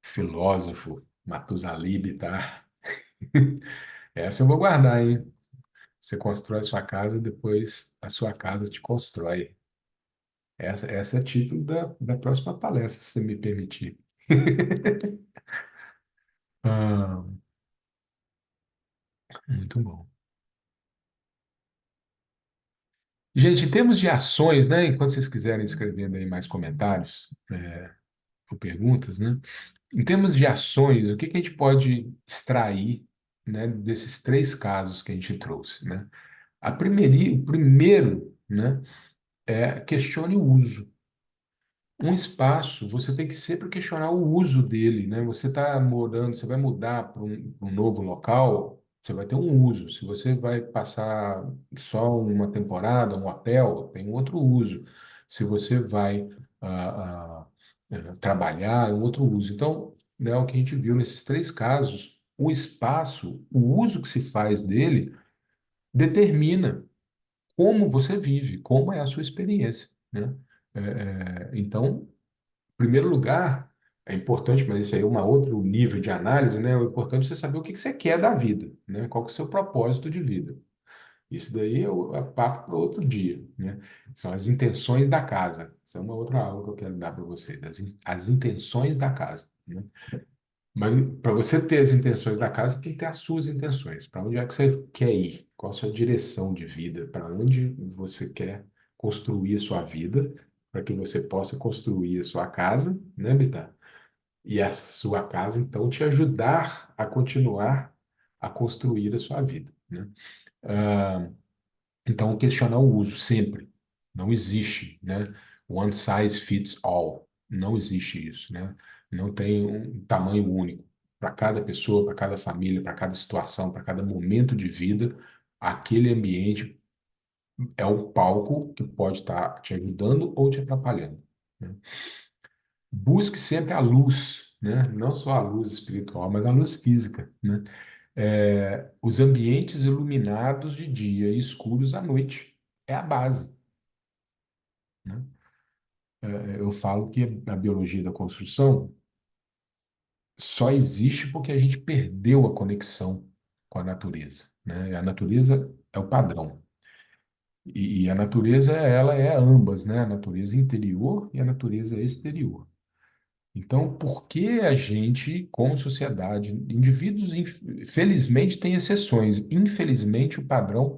filósofo Matusalem Bittar. Essa eu vou guardar, hein? Você constrói sua casa, depois a sua casa te constrói. Essa é título da próxima palestra, se você me permitir. Ah, muito bom. Gente, em termos de ações, né? Enquanto vocês quiserem escrevendo aí mais comentários, ou perguntas, né? Em termos de ações, o que que a gente pode extrair, né, desses três casos que a gente trouxe, né? O primeiro, né, questione o uso. Um espaço, você tem que sempre questionar o uso dele, né? Você está morando, você vai mudar para um novo local, você vai ter um uso. Se você vai passar só uma temporada, um hotel, tem um outro uso. Se você vai trabalhar, é um outro uso. Então, né, o que a gente viu nesses três casos, o espaço, o uso que se faz dele, determina como você vive, como é a sua experiência, né? Então, primeiro lugar, é importante, mas isso aí é um outro nível de análise, né? O importante é você saber o que que você quer da vida, né? Qual que é o seu propósito de vida. Isso daí é papo para outro dia, né? São as intenções da casa. Isso é uma outra aula que eu quero dar para vocês, as intenções da casa, né? Mas para você ter as intenções da casa, tem que ter as suas intenções. Para onde é que você quer ir? Qual a sua direção de vida? Para onde você quer construir a sua vida? Para que você possa construir a sua casa, né, Bitar? E a sua casa, então, te ajudar a continuar a construir a sua vida, né? Então, questionar o uso sempre. Não existe, né? One size fits all. Não existe isso, né? Não tem um tamanho único. Para cada pessoa, para cada família, para cada situação, para cada momento de vida, aquele ambiente é um palco que pode estar te ajudando ou te atrapalhando, né? Busque sempre a luz, né? Não só a luz espiritual, mas a luz física, né? Os ambientes iluminados de dia e escuros à noite é a base. né? Eu falo que a biologia da construção só existe porque a gente perdeu a conexão com a natureza, né? A natureza é o padrão. E a natureza, ela é ambas, né? A natureza interior e a natureza exterior. Então, por que a gente, como sociedade, indivíduos, felizmente tem exceções, infelizmente o padrão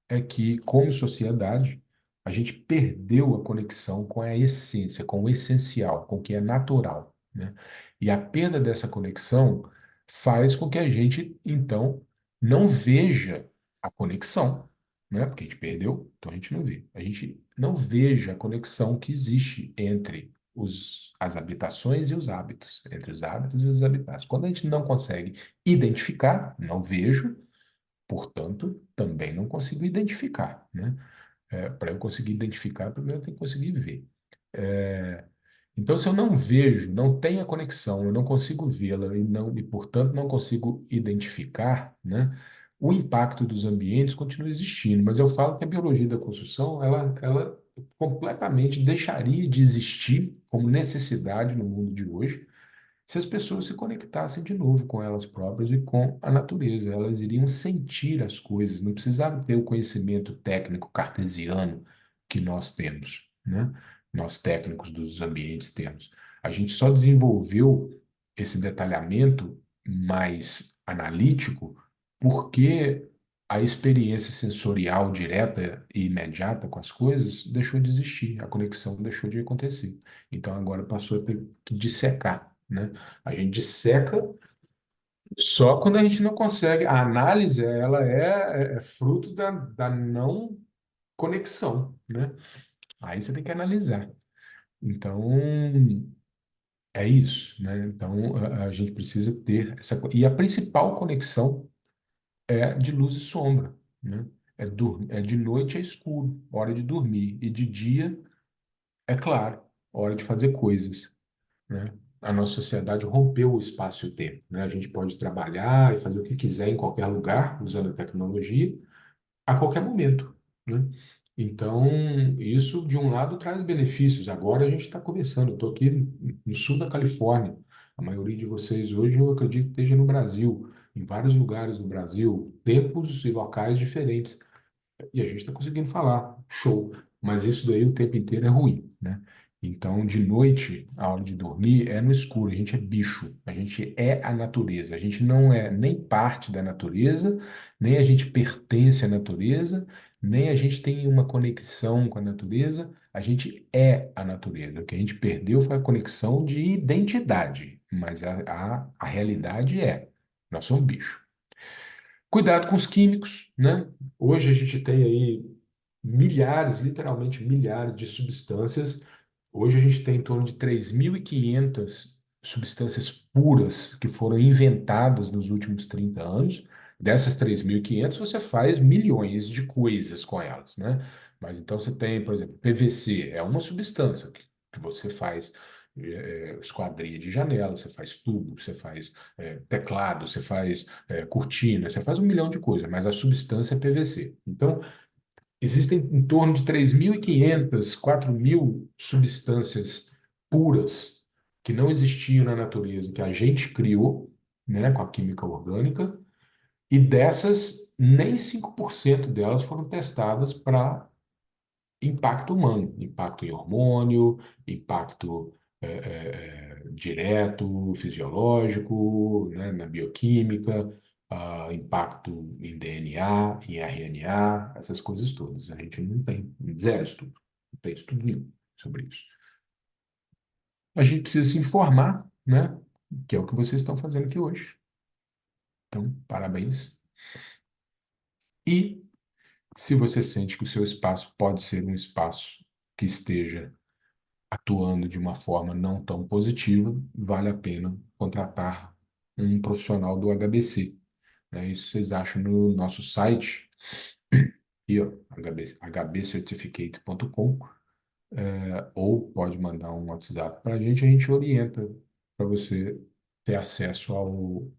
é que, como sociedade, a gente perdeu a conexão com a essência, com o essencial, com o que é natural, né? E a perda dessa conexão faz com que a gente, então, não veja a conexão, né? Porque a gente perdeu, então a gente não vê. A gente não veja a conexão que existe entre as habitações e os hábitos, entre os hábitos e os habitats. Quando a gente não consegue identificar, não vejo, portanto, também não consigo identificar, né? Para eu conseguir identificar, primeiro eu tenho que conseguir ver. É, então, se eu não vejo, não tenho a conexão, eu não consigo vê-la e, portanto, não consigo identificar, né? O impacto dos ambientes continua existindo, mas eu falo que a biologia da construção, ela completamente deixaria de existir como necessidade no mundo de hoje se as pessoas se conectassem de novo com elas próprias e com a natureza. Elas iriam sentir as coisas, não precisavam ter o conhecimento técnico cartesiano que nós temos, né? Nós técnicos dos ambientes temos. A gente só desenvolveu esse detalhamento mais analítico porque a experiência sensorial direta e imediata com as coisas deixou de existir, a conexão deixou de acontecer. Então agora passou a ter que dissecar, né? A gente disseca só quando a gente não consegue. A análise, ela é fruto da não conexão, né? Aí você tem que analisar. Então, é isso, né? Então, a gente precisa ter essa. E a principal conexão é de luz e sombra, né? É de noite é escuro, hora de dormir. E de dia é claro, hora de fazer coisas, né? A nossa sociedade rompeu o espaço e o tempo, né? A gente pode trabalhar e fazer o que quiser em qualquer lugar, usando a tecnologia, a qualquer momento, né? Então, isso, de um lado, traz benefícios. Agora a gente está começando. Eu estou aqui no sul da Califórnia. A maioria de vocês hoje, eu acredito que esteja no Brasil, em vários lugares do Brasil, tempos e locais diferentes. E a gente está conseguindo falar, show. Mas isso daí o tempo inteiro é ruim, né? Então, de noite, a hora de dormir é no escuro. A gente é bicho, a gente é a natureza. A gente não é nem parte da natureza, nem a gente pertence à natureza, nem a gente tem uma conexão com a natureza. A gente é a natureza. O que a gente perdeu foi a conexão de identidade, mas a realidade é: nós somos bicho. Cuidado com os químicos, né? Hoje a gente tem aí milhares, literalmente milhares de substâncias. Hoje a gente tem em torno de 3.500 substâncias puras que foram inventadas nos últimos 30 anos. Dessas 3.500 você faz milhões de coisas com elas, né? Mas então você tem, por exemplo, PVC, é uma substância que você faz esquadria de janela, você faz tubo, você faz teclado, você faz cortina, você faz um milhão de coisas, mas a substância é PVC. Então, existem em torno de 3.500, 4.000 substâncias puras que não existiam na natureza, que a gente criou, né, com a química orgânica, e dessas, nem 5% delas foram testadas para impacto humano, impacto em hormônio, impacto direto, fisiológico, né, na bioquímica, impacto em DNA, em RNA, essas coisas todas. A gente não tem zero estudo, não tem estudo nenhum sobre isso. A gente precisa se informar, né, que é o que vocês estão fazendo aqui hoje. Então, parabéns. E se você sente que o seu espaço pode ser um espaço que esteja atuando de uma forma não tão positiva, vale a pena contratar um profissional do HBC, né? Isso vocês acham no nosso site, aqui, ó, hbcertificate.com, ou pode mandar um WhatsApp para a gente orienta para você ter acesso ao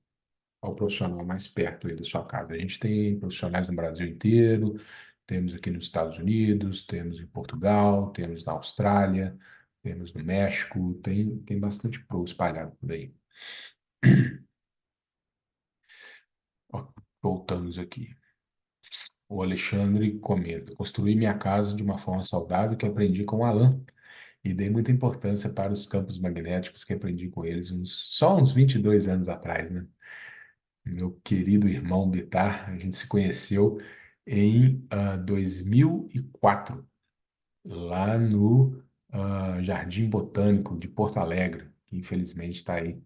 profissional mais perto aí da sua casa. A gente tem profissionais no Brasil inteiro, Temos aqui nos Estados Unidos, temos em Portugal, temos na Austrália, temos no México, tem bastante pro espalhado por aí. Ó, voltamos aqui. O Alexandre comenta: construí minha casa de uma forma saudável que aprendi com o Alan e dei muita importância para os campos magnéticos que aprendi com eles só uns 22 anos atrás, né? Meu querido irmão Bitar, a gente se conheceu em 2004, lá no Jardim Botânico de Porto Alegre, que infelizmente está aí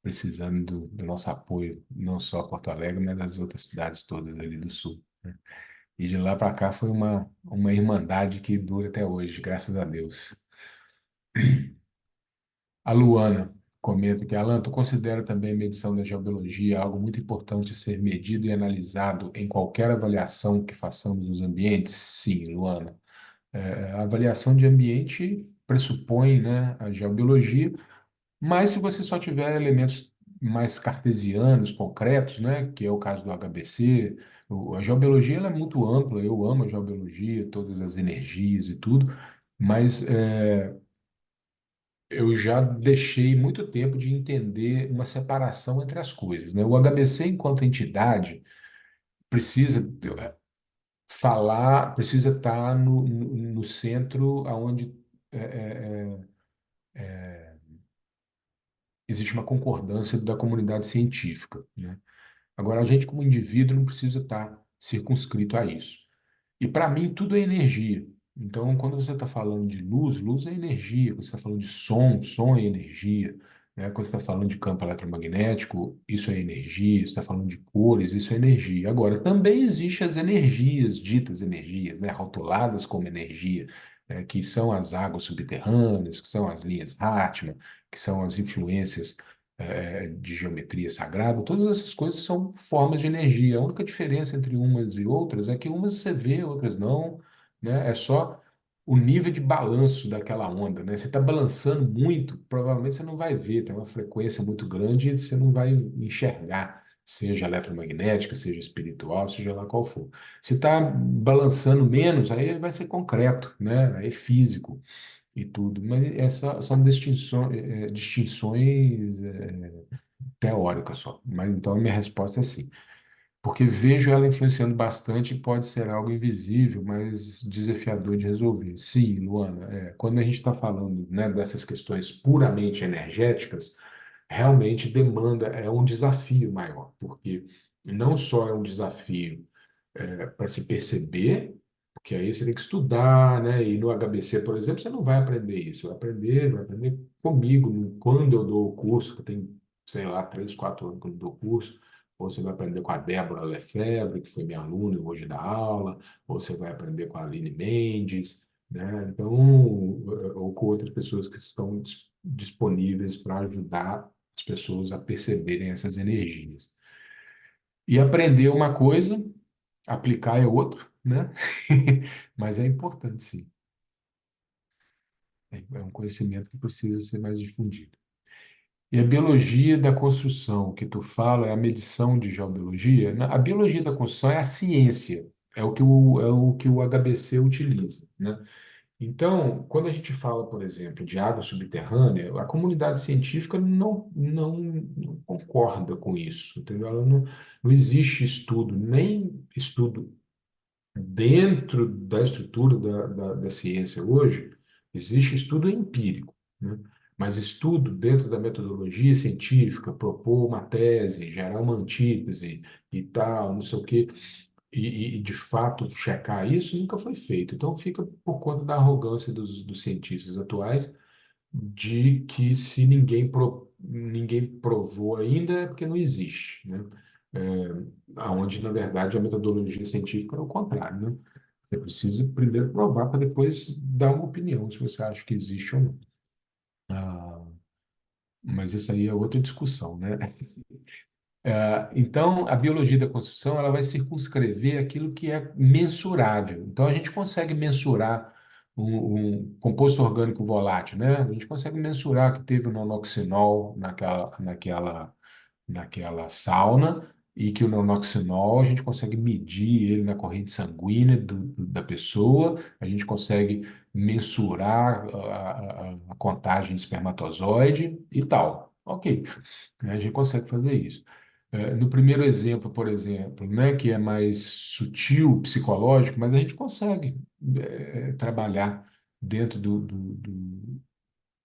precisando do nosso apoio, não só Porto Alegre, mas das outras cidades todas ali do sul, né? E de lá para cá foi uma irmandade que dura até hoje, graças a Deus. A Luana comenta que, Alan, tu considera também a medição da geobiologia algo muito importante a ser medido e analisado em qualquer avaliação que façamos nos ambientes? Sim, Luana. A avaliação de ambiente pressupõe, né, a geobiologia, mas se você só tiver elementos mais cartesianos, concretos, né, que é o caso do HBC, a geobiologia ela é muito ampla, eu amo a geobiologia, todas as energias e tudo, mas eu já deixei muito tempo de entender uma separação entre as coisas, né? O HBC, enquanto entidade, precisa falar, precisa estar no centro aonde é, é, existe uma concordância da comunidade científica, né? Agora, a gente, como indivíduo, não precisa estar circunscrito a isso. E para mim tudo é energia. Então, quando você está falando de luz, luz é energia. Quando você está falando de som, som é energia. Né? Quando você está falando de campo eletromagnético, isso é energia. Você está falando de cores, isso é energia. Agora, também existem as energias, ditas energias, né? Rotuladas como energia, né? Que são as águas subterrâneas, que são as linhas Hartmann, que são as influências de geometria sagrada, todas essas coisas são formas de energia. A única diferença entre umas e outras é que umas você vê, outras não, né? É só o nível de balanço daquela onda, né? Você está balançando muito, provavelmente você não vai ver, tem uma frequência muito grande e você não vai enxergar, seja eletromagnética, seja espiritual, seja lá qual for. Se está balançando menos, aí vai ser concreto, né? Aí é físico e tudo, mas são distinções teóricas só. Mas então a minha resposta é sim, porque vejo ela influenciando bastante e pode ser algo invisível, mas desafiador de resolver. Sim, Luana, quando a gente está falando, né, dessas questões puramente energéticas, realmente demanda, é um desafio maior, porque não só é um desafio para se perceber, porque aí você tem que estudar, né? E no HBC, por exemplo, você não vai aprender isso, vai aprender comigo, quando eu dou o curso, que tem, sei lá, 3, 4 anos que eu dou o curso, ou você vai aprender com a Débora Lefebvre, que foi minha aluna e hoje dá aula, ou você vai aprender com a Aline Mendes, né? Então, ou com outras pessoas que estão disponíveis para ajudar as pessoas a perceberem essas energias. E aprender uma coisa, aplicar é outra, né? Mas é importante, sim. É um conhecimento que precisa ser mais difundido. E a biologia da construção que tu fala é a medição de geobiologia? A biologia da construção é a ciência, é o que o HBC utiliza, né? Então, quando a gente fala, por exemplo, de água subterrânea, a comunidade científica não concorda com isso, entendeu? Ela não existe estudo, nem estudo dentro da estrutura da ciência hoje, existe estudo empírico, né? Mas estudo dentro da metodologia científica, propor uma tese, gerar uma antítese e tal, não sei o quê, e de fato checar isso, nunca foi feito. Então fica por conta da arrogância dos cientistas atuais, de que se ninguém provou ainda é porque não existe, né? Aonde, na verdade, a metodologia científica é o contrário, né? Você precisa primeiro provar para depois dar uma opinião se você acha que existe ou não. Ah, mas isso aí é outra discussão, né? Então, a biologia da construção ela vai circunscrever aquilo que é mensurável. Então, a gente consegue mensurar um composto orgânico volátil, né? A gente consegue mensurar que teve o nonoxinol naquela sauna, e que o nonoxinol a gente consegue medir ele na corrente sanguínea da pessoa, a gente consegue mensurar a contagem de espermatozoide e tal. Ok, né, a gente consegue fazer isso. No primeiro exemplo, por exemplo, né, que é mais sutil, psicológico, mas a gente consegue trabalhar dentro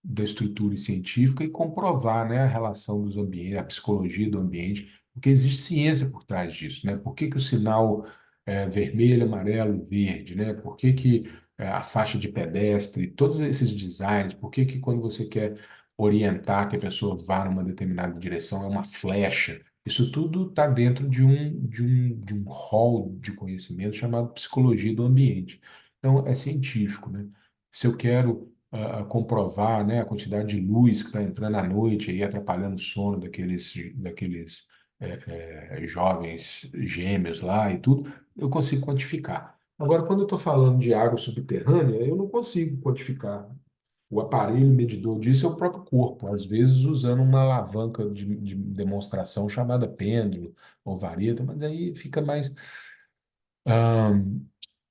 da estrutura científica e comprovar, né, a relação dos ambientes, a psicologia do ambiente, porque existe ciência por trás disso, né? Por que que o sinal é vermelho, amarelo e verde, né? Por que que a faixa de pedestre, todos esses designs, por que que quando você quer orientar que a pessoa vá numa determinada direção é uma flecha? Isso tudo está dentro de um hall de conhecimento chamado psicologia do ambiente. Então, é científico, né? Se eu quero comprovar, né, a quantidade de luz que está entrando à noite e atrapalhando o sono daqueles jovens gêmeos lá e tudo, eu consigo quantificar. Agora, quando eu estou falando de água subterrânea, eu não consigo quantificar. O aparelho medidor disso é o próprio corpo, às vezes usando uma alavanca de demonstração chamada pêndulo ou vareta, mas aí fica mais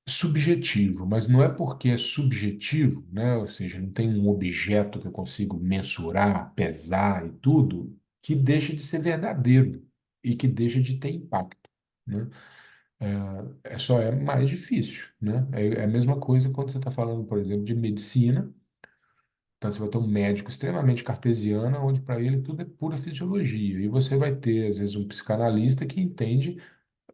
subjetivo, mas não é porque é subjetivo, né? Ou seja, não tem um objeto que eu consigo mensurar, pesar e tudo, que deixa de ser verdadeiro e que deixa de ter impacto, né? Só é mais difícil, né? É a mesma coisa quando você está falando, por exemplo, de medicina. Então, você vai ter um médico extremamente cartesiano, onde para ele tudo é pura fisiologia. E você vai ter, às vezes, um psicanalista que entende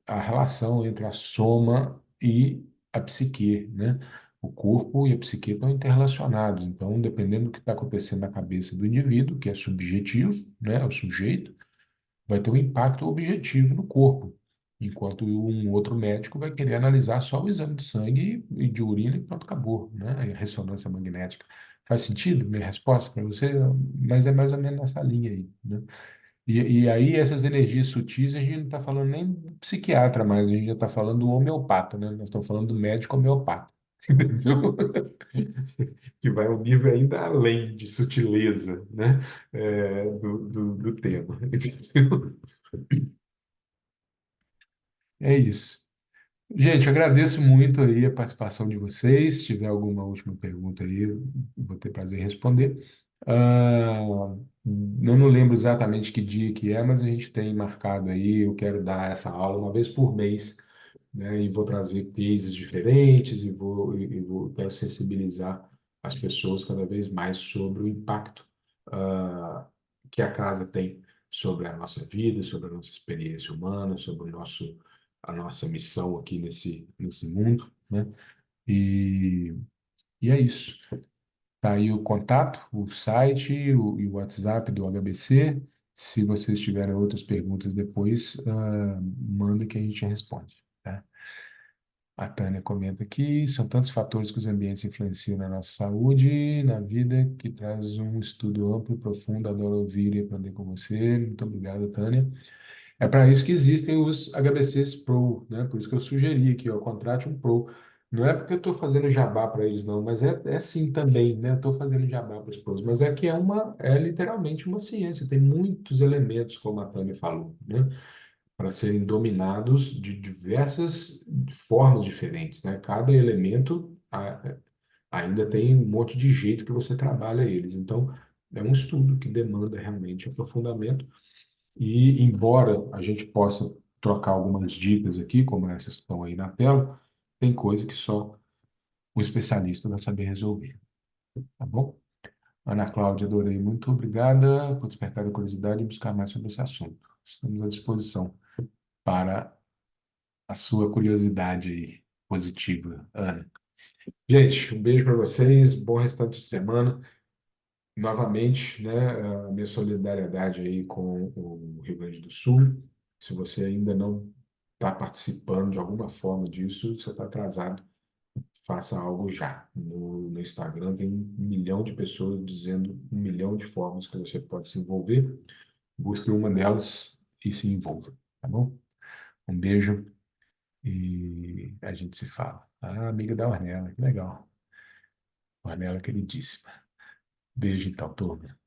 a relação entre a soma e a psique, né? O corpo e a psique estão interrelacionados. Então, dependendo do que está acontecendo na cabeça do indivíduo, que é subjetivo, né? O sujeito, vai ter um impacto objetivo no corpo. Enquanto um outro médico vai querer analisar só o exame de sangue e de urina e pronto, acabou, né? E a ressonância magnética. Faz sentido minha resposta para você? Mas é mais ou menos nessa linha aí, né? E aí, essas energias sutis, a gente não está falando nem do psiquiatra mais, a gente já está falando do homeopata, né? Nós estamos falando do médico homeopata, entendeu? Que vai um nível ainda além de sutileza, né? Do tema, entendeu? É isso. Gente, eu agradeço muito aí a participação de vocês. Se tiver alguma última pergunta aí, eu vou ter prazer em responder. Eu não lembro exatamente que dia que é, mas a gente tem marcado aí. Eu quero dar essa aula uma vez por mês, né? E vou trazer cases diferentes quero sensibilizar as pessoas cada vez mais sobre o impacto ah, que a casa tem sobre a nossa vida, sobre a nossa experiência humana, sobre a nossa missão aqui nesse mundo, né? E, e é isso. Tá aí o contato, o site e o WhatsApp do HBC. Se vocês tiverem outras perguntas depois, manda que a gente responde, tá? A Tânia comenta aqui, são tantos fatores que os ambientes influenciam na nossa saúde, na vida, que traz um estudo amplo e profundo. Adoro ouvir e aprender com você. Muito obrigado, Tânia. É para isso que existem os HBCs Pro, né? Por isso que eu sugeri aqui, ó, contrate um Pro. Não é porque eu estou fazendo jabá para eles, não, mas é sim também, né? Estou fazendo jabá para os pros, mas é que é literalmente uma ciência, tem muitos elementos, como a Tânia falou, né? Para serem dominados de diversas formas diferentes, né? Cada elemento ainda tem um monte de jeito que você trabalha eles. Então, é um estudo que demanda realmente aprofundamento e, embora a gente possa trocar algumas dicas aqui, como essas que estão aí na tela, tem coisa que só o especialista vai saber resolver, tá bom? Ana Cláudia, adorei. Muito obrigada por despertar a curiosidade e buscar mais sobre esse assunto. Estamos à disposição para a sua curiosidade aí positiva, Ana. Gente, um beijo para vocês, bom restante de semana. Novamente, né, a minha solidariedade aí com o Rio Grande do Sul. Se você ainda não está participando de alguma forma disso, você está atrasado. Faça algo já. No Instagram tem 1 milhão de pessoas dizendo 1 milhão de formas que você pode se envolver. Busque uma delas e se envolva, tá bom? Um beijo e a gente se fala. Ah, amiga da Ornella, que legal. Ornella queridíssima. Beijo então, turma.